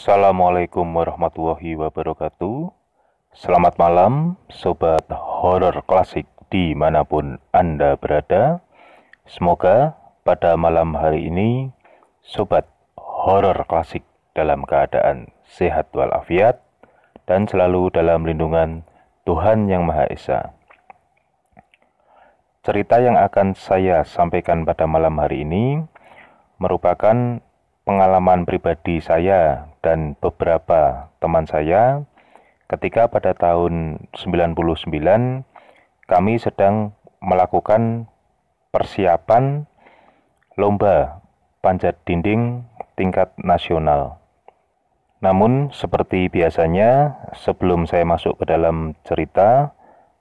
Assalamualaikum warahmatullahi wabarakatuh. Selamat malam Sobat Horor Klasik dimanapun Anda berada. Semoga pada malam hari ini Sobat Horor Klasik dalam keadaan sehat walafiat dan selalu dalam lindungan Tuhan Yang Maha Esa. Cerita yang akan saya sampaikan pada malam hari ini merupakan pengalaman pribadi saya dan beberapa teman saya ketika pada tahun 99 kami sedang melakukan persiapan lomba panjat dinding tingkat nasional. Namun seperti biasanya, sebelum saya masuk ke dalam cerita,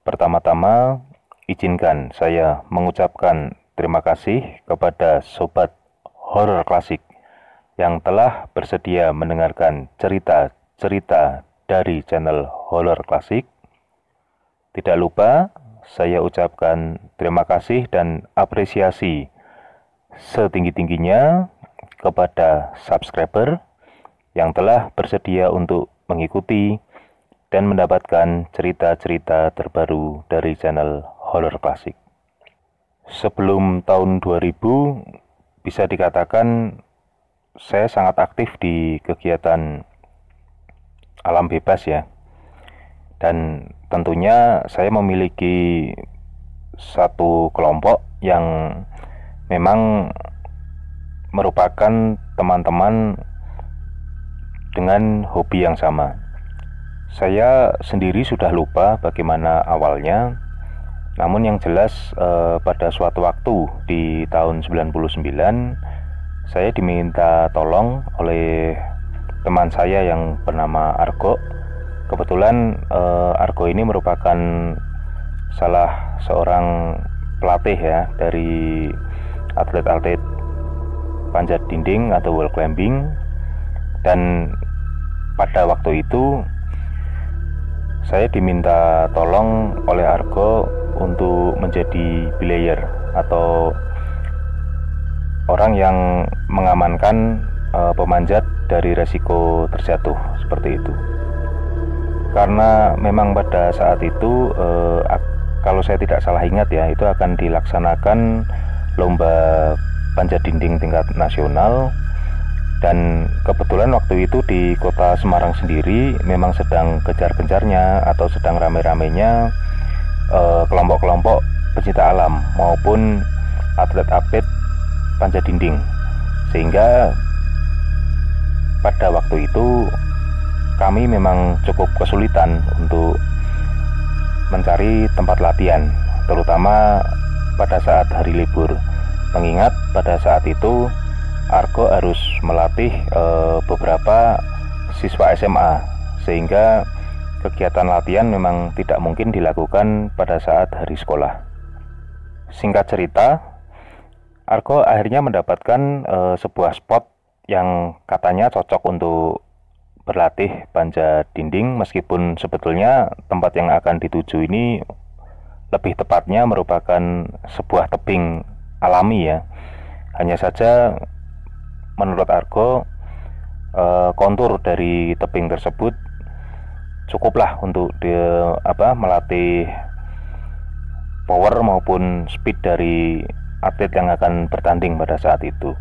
pertama-tama izinkan saya mengucapkan terima kasih kepada Sobat Horor Klasik yang telah bersedia mendengarkan cerita-cerita dari channel Horor Klasik. Tidak lupa saya ucapkan terima kasih dan apresiasi setinggi-tingginya kepada subscriber yang telah bersedia untuk mengikuti dan mendapatkan cerita-cerita terbaru dari channel Horor Klasik. Sebelum tahun 2000 bisa dikatakan saya sangat aktif di kegiatan alam bebas ya. Dan tentunya saya memiliki satu kelompok yang memang merupakan teman-teman dengan hobi yang sama. Saya sendiri sudah lupa bagaimana awalnya. Namun yang jelas pada suatu waktu di tahun 99 saya diminta tolong oleh teman saya yang bernama Argo. Kebetulan Argo ini merupakan salah seorang pelatih ya dari atlet-atlet panjat dinding atau wall climbing. Dan pada waktu itu saya diminta tolong oleh Argo untuk menjadi belayer atau orang yang mengamankan pemanjat dari resiko terjatuh seperti itu. Karena memang pada saat itu kalau saya tidak salah ingat ya, itu akan dilaksanakan lomba panjat dinding tingkat nasional. Dan kebetulan waktu itu di kota Semarang sendiri memang sedang gencar-gencarnya atau sedang rame-ramenya kelompok-kelompok pecinta alam maupun atlet-atlet panjat dinding, sehingga pada waktu itu kami memang cukup kesulitan untuk mencari tempat latihan, terutama pada saat hari libur, mengingat pada saat itu Argo harus melatih beberapa siswa SMA, sehingga kegiatan latihan memang tidak mungkin dilakukan pada saat hari sekolah. Singkat cerita, Argo akhirnya mendapatkan sebuah spot yang katanya cocok untuk berlatih panjat dinding, meskipun sebetulnya tempat yang akan dituju ini lebih tepatnya merupakan sebuah tebing alami ya. Hanya saja menurut Argo kontur dari tebing tersebut cukuplah untuk melatih power maupun speed dari atlet yang akan bertanding pada saat itu.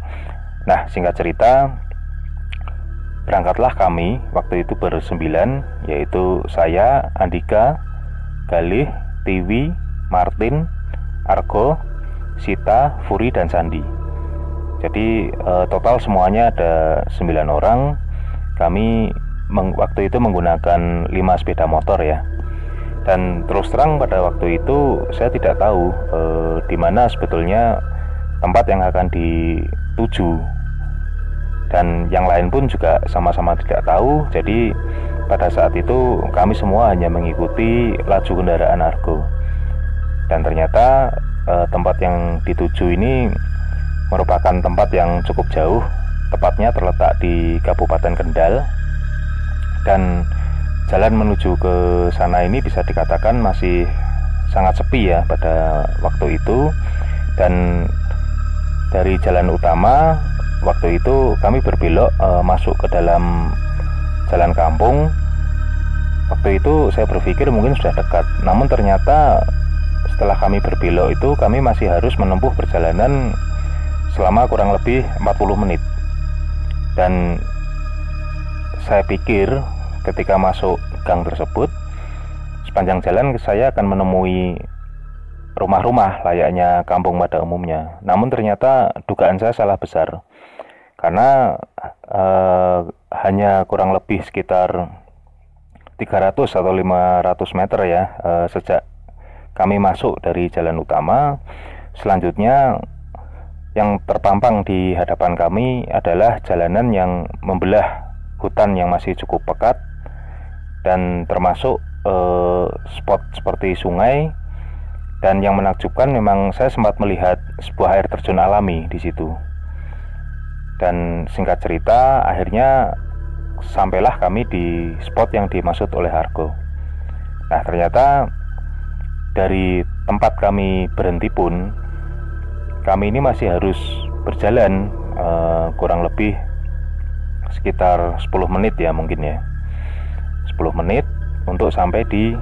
Nah, singkat cerita, berangkatlah kami waktu itu bersembilan, yaitu saya, Andika, Galih, Tiwi, Martin, Argo, Sita, Furi, dan Sandi. Jadi total semuanya ada 9 orang. Kami waktu itu menggunakan 5 sepeda motor ya. Dan terus terang pada waktu itu saya tidak tahu di mana sebetulnya tempat yang akan dituju, dan yang lain pun juga sama-sama tidak tahu. Jadi pada saat itu kami semua hanya mengikuti laju kendaraan Argo. Dan ternyata tempat yang dituju ini merupakan tempat yang cukup jauh, tepatnya terletak di Kabupaten Kendal, dan jalan menuju ke sana ini bisa dikatakan masih sangat sepi ya pada waktu itu. Dan dari jalan utama waktu itu kami berbelok masuk ke dalam jalan kampung. Waktu itu saya berpikir mungkin sudah dekat, namun ternyata setelah kami berbelok itu kami masih harus menempuh perjalanan selama kurang lebih 40 menit. Dan saya pikir ketika masuk gang tersebut, sepanjang jalan saya akan menemui rumah-rumah layaknya kampung pada umumnya. Namun ternyata dugaan saya salah besar, karena hanya kurang lebih sekitar 300 atau 500 meter ya sejak kami masuk dari jalan utama. Selanjutnya yang terpampang di hadapan kami adalah jalanan yang membelah hutan yang masih cukup pekat, dan termasuk spot seperti sungai. Dan yang menakjubkan memang saya sempat melihat sebuah air terjun alami di situ. Dan singkat cerita, akhirnya sampailah kami di spot yang dimaksud oleh Argo. Nah, ternyata dari tempat kami berhenti pun, kami ini masih harus berjalan kurang lebih sekitar 10 menit ya mungkin ya, 10 menit untuk sampai di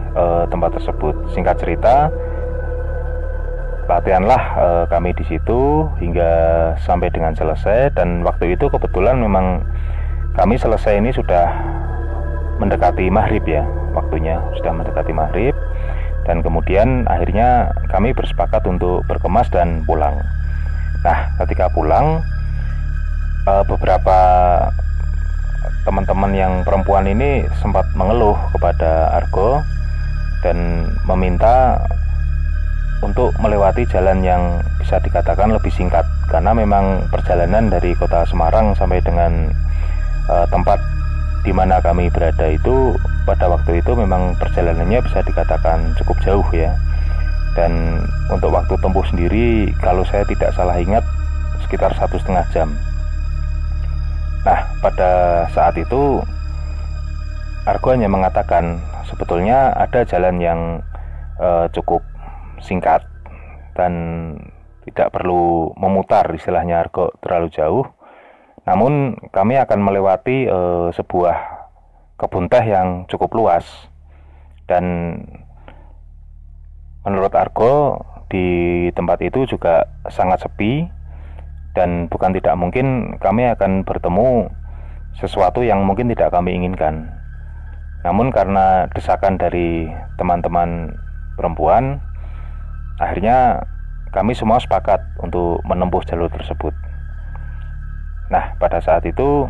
tempat tersebut. Singkat cerita, latihanlah kami di situ hingga sampai dengan selesai. Dan waktu itu kebetulan memang kami selesai ini sudah mendekati maghrib ya, waktunya sudah mendekati maghrib. Dan kemudian akhirnya kami bersepakat untuk berkemas dan pulang. Nah, ketika pulang, beberapa teman-teman yang perempuan ini sempat mengeluh kepada Argo dan meminta untuk melewati jalan yang bisa dikatakan lebih singkat, karena memang perjalanan dari kota Semarang sampai dengan tempat di mana kami berada itu pada waktu itu memang perjalanannya bisa dikatakan cukup jauh ya. Dan untuk waktu tempuh sendiri, kalau saya tidak salah ingat, sekitar 1,5 jam. Nah, pada saat itu Argo hanya mengatakan sebetulnya ada jalan yang cukup singkat dan tidak perlu memutar, istilahnya Argo, terlalu jauh. Namun kami akan melewati sebuah kebun teh yang cukup luas. Dan menurut Argo di tempat itu juga sangat sepi, dan bukan tidak mungkin kami akan bertemu sesuatu yang mungkin tidak kami inginkan. Namun karena desakan dari teman-teman perempuan, akhirnya kami semua sepakat untuk menempuh jalur tersebut. Nah, pada saat itu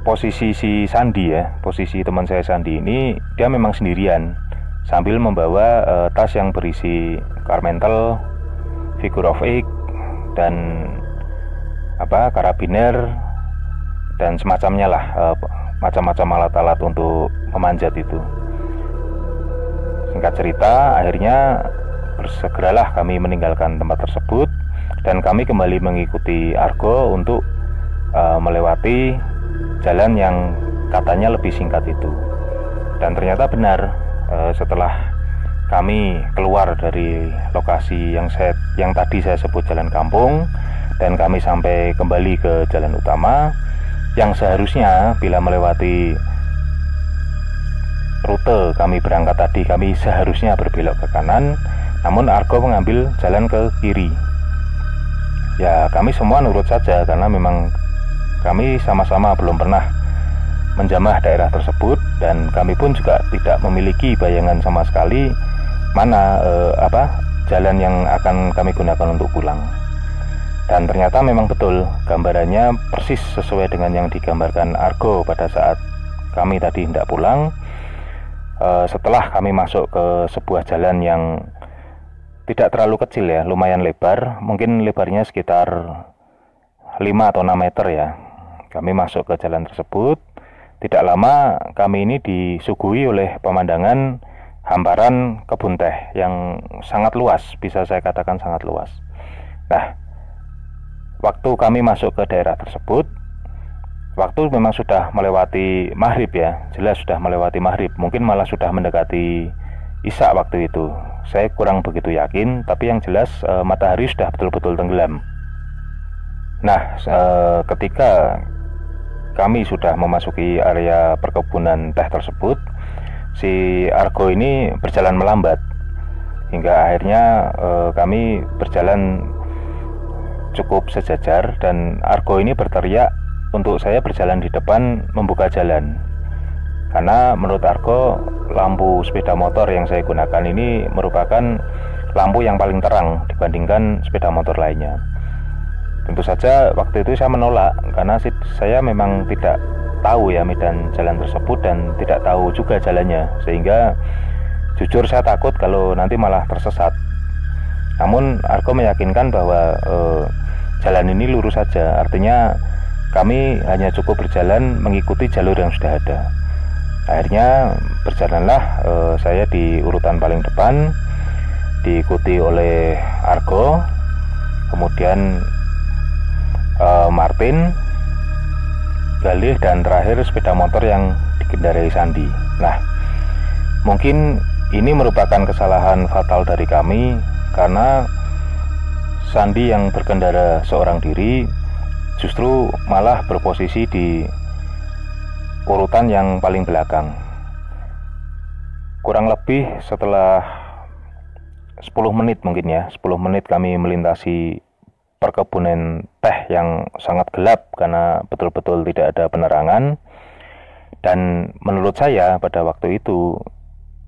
posisi si Sandi ya, posisi teman saya Sandi ini, dia memang sendirian sambil membawa tas yang berisi karmentel, figure of eight, dan karabiner dan semacamnya lah, macam-macam alat-alat untuk memanjat itu. Singkat cerita, akhirnya bersegeralah kami meninggalkan tempat tersebut dan kami kembali mengikuti Argo untuk melewati jalan yang katanya lebih singkat itu. Dan ternyata benar, setelah kami keluar dari lokasi yang tadi saya sebut jalan kampung, dan kami sampai kembali ke jalan utama yang seharusnya bila melewati rute kami berangkat tadi, kami seharusnya berbelok ke kanan, namun Argo mengambil jalan ke kiri. Ya, kami semua nurut saja karena memang kami sama-sama belum pernah menjamah daerah tersebut, dan kami pun juga tidak memiliki bayangan sama sekali mana jalan yang akan kami gunakan untuk pulang. Dan ternyata memang betul, gambarannya persis sesuai dengan yang digambarkan Argo pada saat kami tadi hendak pulang. Setelah kami masuk ke sebuah jalan yang tidak terlalu kecil ya, lumayan lebar, mungkin lebarnya sekitar 5 atau 6 meter ya. Kami masuk ke jalan tersebut. Tidak lama kami ini disuguhi oleh pemandangan hamparan kebun teh yang sangat luas, bisa saya katakan sangat luas. Nah, waktu kami masuk ke daerah tersebut, waktu memang sudah melewati maghrib ya, jelas sudah melewati maghrib, mungkin malah sudah mendekati isya waktu itu. Saya kurang begitu yakin, tapi yang jelas matahari sudah betul-betul tenggelam. Nah, ketika kami sudah memasuki area perkebunan teh tersebut, si Argo ini berjalan melambat hingga akhirnya kami berjalan cukup sejajar dan Argo ini berteriak untuk saya berjalan di depan membuka jalan. Karena menurut Argo, lampu sepeda motor yang saya gunakan ini merupakan lampu yang paling terang dibandingkan sepeda motor lainnya. Tentu saja waktu itu saya menolak karena saya memang tidak tahu ya medan jalan tersebut dan tidak tahu juga jalannya, sehingga jujur saya takut kalau nanti malah tersesat. Namun Argo meyakinkan bahwa jalan ini lurus saja, artinya kami hanya cukup berjalan mengikuti jalur yang sudah ada. Akhirnya berjalanlah saya di urutan paling depan, diikuti oleh Argo, kemudian Martin, Galih, dan terakhir sepeda motor yang dikendarai Sandi. Nah, mungkin ini merupakan kesalahan fatal dari kami karena Sandi yang berkendara seorang diri justru malah berposisi di urutan yang paling belakang. Kurang lebih setelah 10 menit mungkin ya, 10 menit kami melintasi perkebunan teh yang sangat gelap karena betul-betul tidak ada penerangan. Dan menurut saya pada waktu itu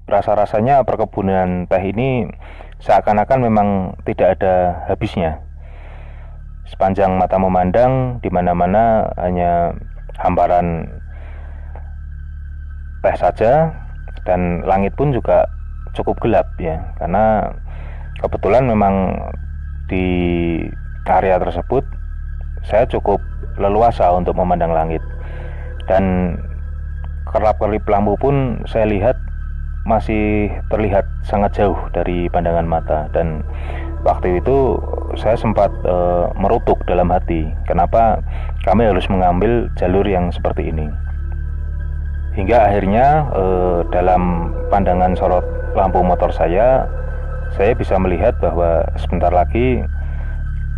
rasa-rasanya perkebunan teh ini seakan-akan memang tidak ada habisnya. Sepanjang mata memandang, di mana-mana hanya hamparan teh saja, dan langit pun juga cukup gelap ya, karena kebetulan memang di area tersebut saya cukup leluasa untuk memandang langit, dan kerlap-kerlip lampu pun saya lihat masih terlihat sangat jauh dari pandangan mata. Dan waktu itu saya sempat merutuk dalam hati, kenapa kami harus mengambil jalur yang seperti ini. Hingga akhirnya dalam pandangan sorot lampu motor saya bisa melihat bahwa sebentar lagi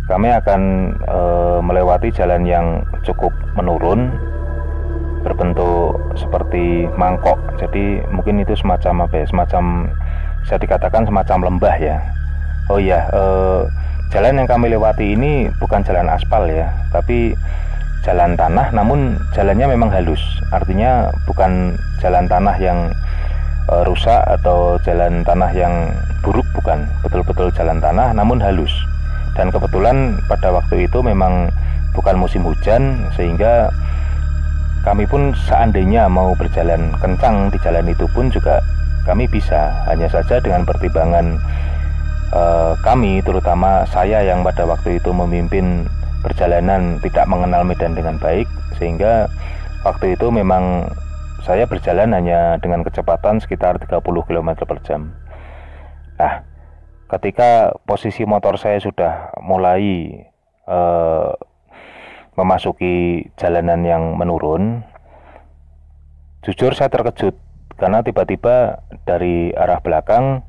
kami akan melewati jalan yang cukup menurun, berbentuk seperti mangkok. Jadi mungkin itu semacam apa ya, semacam bisa dikatakan semacam lembah ya. Oh iya, jalan yang kami lewati ini bukan jalan aspal ya, tapi jalan tanah, namun jalannya memang halus. Artinya bukan jalan tanah yang rusak atau jalan tanah yang buruk, bukan. Betul-betul jalan tanah namun halus. Dan kebetulan pada waktu itu memang bukan musim hujan, sehingga kami pun seandainya mau berjalan kencang di jalan itu pun juga kami bisa. Hanya saja dengan pertimbangan kami, terutama saya yang pada waktu itu memimpin perjalanan, tidak mengenal medan dengan baik, sehingga waktu itu memang saya berjalan hanya dengan kecepatan sekitar 30 km per jam. Nah, ketika posisi motor saya sudah mulai memasuki jalanan yang menurun, jujur saya terkejut karena tiba-tiba dari arah belakang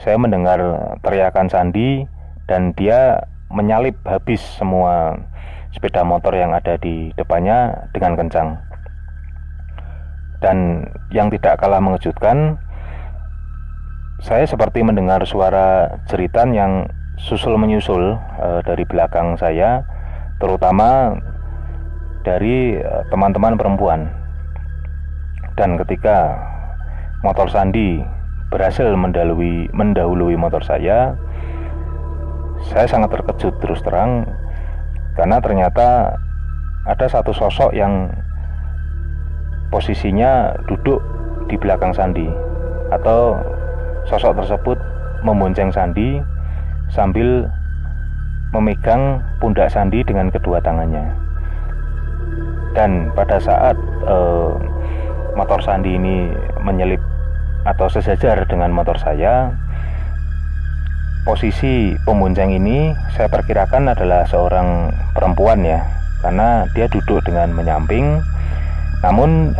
saya mendengar teriakan Sandi, dan dia menyalip habis semua sepeda motor yang ada di depannya dengan kencang. Dan yang tidak kalah mengejutkan, saya seperti mendengar suara jeritan yang susul menyusul dari belakang saya, terutama dari teman-teman perempuan. Dan ketika motor Sandi berhasil mendahului motor saya sangat terkejut terus terang, karena ternyata ada satu sosok yang posisinya duduk di belakang Sandi, atau sosok tersebut membonceng Sandi sambil memegang pundak Sandi dengan kedua tangannya. Dan pada saat motor Sandi ini menyelip atau sejajar dengan motor saya, posisi pembonceng ini saya perkirakan adalah seorang perempuan ya, karena dia duduk dengan menyamping. Namun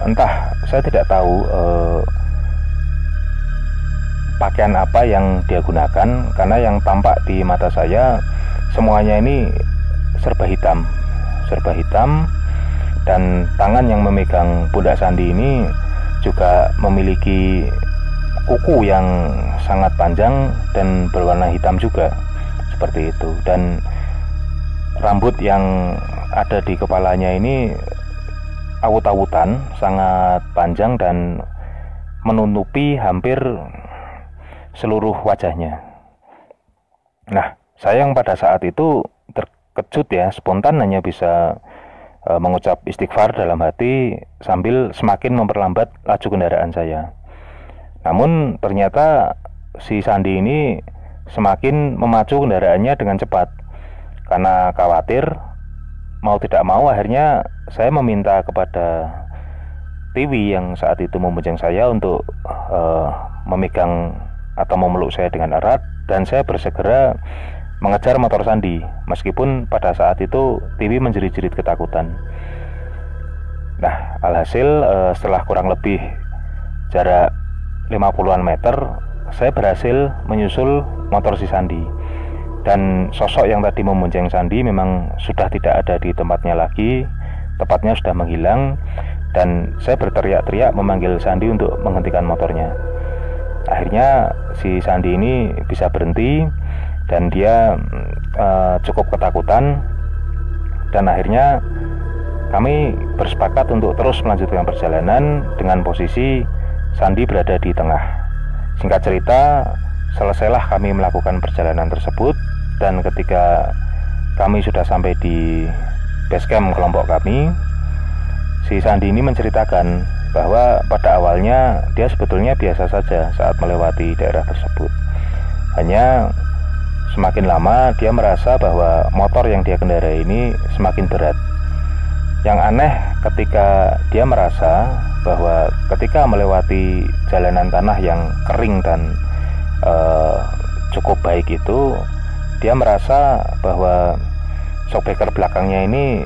entah, saya tidak tahu pakaian apa yang dia gunakan, karena yang tampak di mata saya semuanya ini serba hitam, Dan tangan yang memegang pundak Sandi ini juga memiliki kuku yang sangat panjang dan berwarna hitam juga, seperti itu. Dan rambut yang ada di kepalanya ini awut-awutan, sangat panjang dan menutupi hampir seluruh wajahnya. Nah, saya yang pada saat itu terkejut ya, spontan hanya bisa mengucap istighfar dalam hati sambil semakin memperlambat laju kendaraan saya. Namun ternyata si Sandi ini semakin memacu kendaraannya dengan cepat. Karena khawatir, mau tidak mau akhirnya saya meminta kepada Tiwi yang saat itu membonceng saya untuk memegang atau memeluk saya dengan erat, dan saya bersegera mengejar motor Sandi, meskipun pada saat itu Tiwi menjerit-jerit ketakutan. Nah, alhasil setelah kurang lebih jarak 50-an meter, saya berhasil menyusul motor si Sandi. Dan sosok yang tadi membonceng Sandi memang sudah tidak ada di tempatnya lagi, tepatnya sudah menghilang. Dan saya berteriak-teriak memanggil Sandi untuk menghentikan motornya. Akhirnya si Sandi ini bisa berhenti dan dia cukup ketakutan, dan akhirnya kami bersepakat untuk terus melanjutkan perjalanan dengan posisi Sandi berada di tengah. Singkat cerita, selesailah kami melakukan perjalanan tersebut, dan ketika kami sudah sampai di base camp kelompok kami, si Sandi ini menceritakan bahwa pada awalnya dia sebetulnya biasa saja saat melewati daerah tersebut. Hanya semakin lama dia merasa bahwa motor yang dia kendarai ini semakin berat. Yang aneh ketika dia merasa bahwa ketika melewati jalanan tanah yang kering dan cukup baik itu, dia merasa bahwa shockbreaker belakangnya ini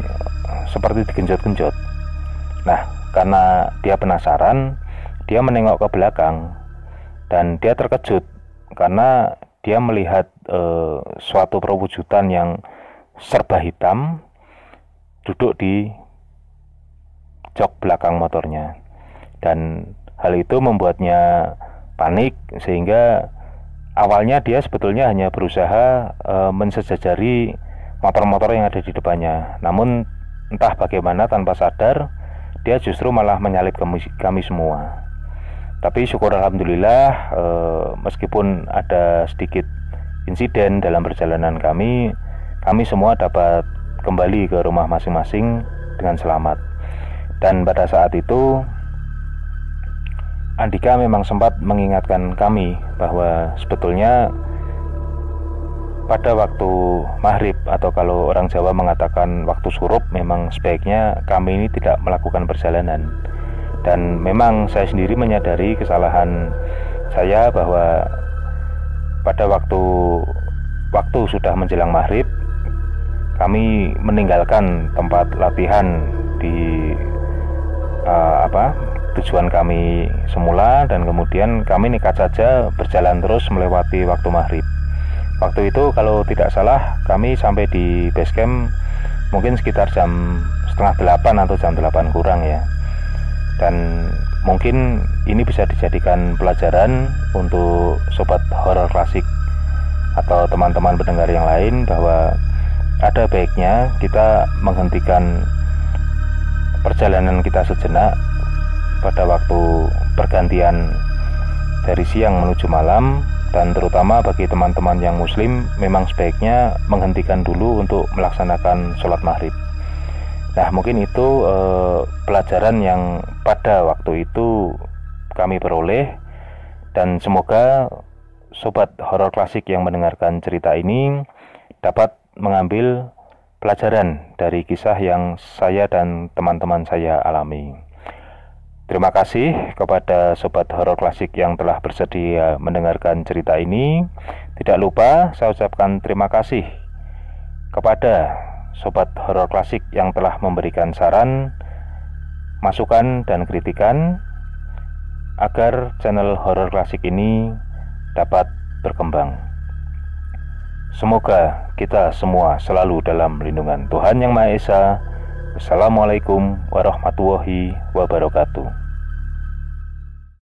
seperti digenjot-genjot. Nah, karena dia penasaran, dia menengok ke belakang dan dia terkejut karena dia melihat suatu perwujudan yang serba hitam duduk di jok belakang motornya. Dan hal itu membuatnya panik, sehingga awalnya dia sebetulnya hanya berusaha mensejajari motor-motor yang ada di depannya. Namun entah bagaimana tanpa sadar, dia justru malah menyalip kami semua. Tapi syukur alhamdulillah, meskipun ada sedikit insiden dalam perjalanan kami semua dapat kembali ke rumah masing-masing dengan selamat. Dan pada saat itu Andika memang sempat mengingatkan kami bahwa sebetulnya pada waktu maghrib, atau kalau orang Jawa mengatakan waktu surup, memang sebaiknya kami ini tidak melakukan perjalanan. Dan memang saya sendiri menyadari kesalahan saya bahwa pada waktu sudah menjelang maghrib, kami meninggalkan tempat latihan di tujuan kami semula, dan kemudian kami nekat saja berjalan terus melewati waktu maghrib. Waktu itu kalau tidak salah kami sampai di base camp mungkin sekitar jam 7:30 atau jam 8 kurang ya. Dan mungkin ini bisa dijadikan pelajaran untuk sobat horor klasik atau teman-teman pendengar yang lain, bahwa ada baiknya kita menghentikan perjalanan kita sejenak pada waktu pergantian dari siang menuju malam. Dan terutama bagi teman-teman yang muslim, memang sebaiknya menghentikan dulu untuk melaksanakan sholat maghrib. Nah, mungkin itu pelajaran yang pada waktu itu kami peroleh, dan semoga sobat horor klasik yang mendengarkan cerita ini dapat mengambil pelajaran dari kisah yang saya dan teman-teman saya alami. Terima kasih kepada sobat horor klasik yang telah bersedia mendengarkan cerita ini. Tidak lupa saya ucapkan terima kasih kepada sobat horor klasik yang telah memberikan saran, masukan, dan kritikan agar channel horor klasik ini dapat berkembang. Semoga kita semua selalu dalam lindungan Tuhan Yang Maha Esa. Wassalamualaikum warahmatullahi wabarakatuh.